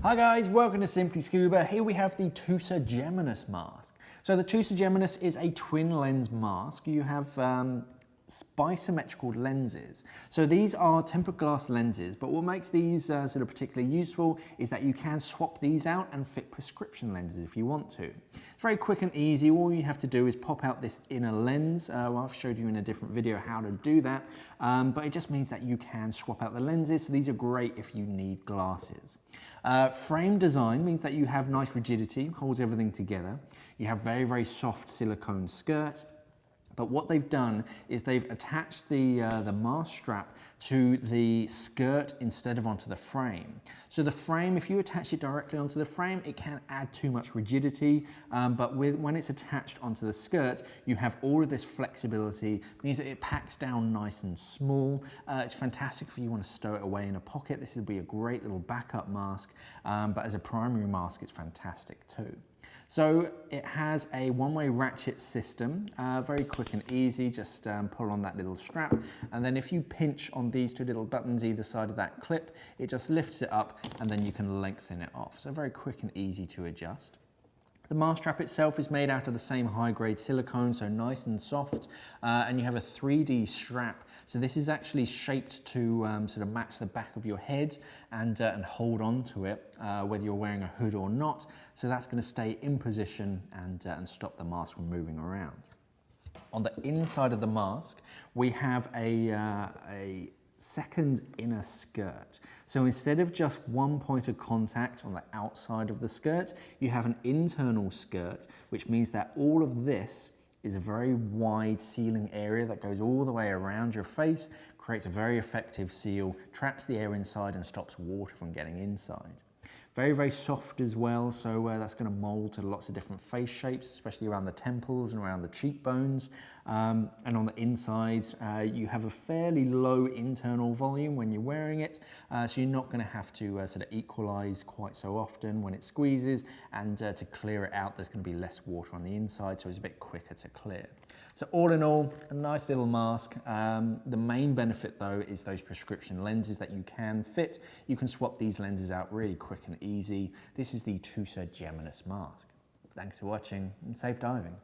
Hi guys, welcome to Simply Scuba. Here we have the TUSA Geminus Mask. So the TUSA Geminus is a twin lens mask. You have bisymmetrical lenses. So these are tempered glass lenses, but what makes these sort of particularly useful is that you can swap these out and fit prescription lenses if you want to. It's very quick and easy. All you have to do is pop out this inner lens. I've showed you in a different video how to do that, but it just means that you can swap out the lenses. So these are great if you need glasses. Frame design means that you have nice rigidity, holds everything together. You have very, very soft silicone skirt. But what they've done is they've attached the mask strap to the skirt instead of onto the frame. So the frame, if you attach it directly onto the frame, it can add too much rigidity, but when it's attached onto the skirt, you have all of this flexibility, means that it packs down nice and small. It's fantastic if you want to stow it away in a pocket. This would be a great little backup mask, but as a primary mask, it's fantastic too. So it has a one-way ratchet system, very quick and easy, just pull on that little strap, and then if you pinch on these two little buttons either side of that clip, it just lifts it up and then you can lengthen it off. So very quick and easy to adjust. The mask strap itself is made out of the same high-grade silicone, so nice and soft, and you have a 3D strap. So this is actually shaped to sort of match the back of your head and hold on to it, whether you're wearing a hood or not. So that's going to stay in position and stop the mask from moving around. On the inside of the mask, we have a second inner skirt. So instead of just one point of contact on the outside of the skirt, you have an internal skirt, which means that all of this is a very wide sealing area that goes all the way around your face, creates a very effective seal, traps the air inside and stops water from getting inside. Very, very soft as well, so that's going to mold to lots of different face shapes, especially around the temples and around the cheekbones. And on the insides, you have a fairly low internal volume when you're wearing it, so you're not going to have to sort of equalize quite so often when it squeezes, and to clear it out, there's going to be less water on the inside, so it's a bit quicker to clear. So all in all, a nice little mask. The main benefit though is those prescription lenses that you can fit. You can swap these lenses out really quick and easy. This is the TUSA Geminus Mask. Thanks for watching and safe diving.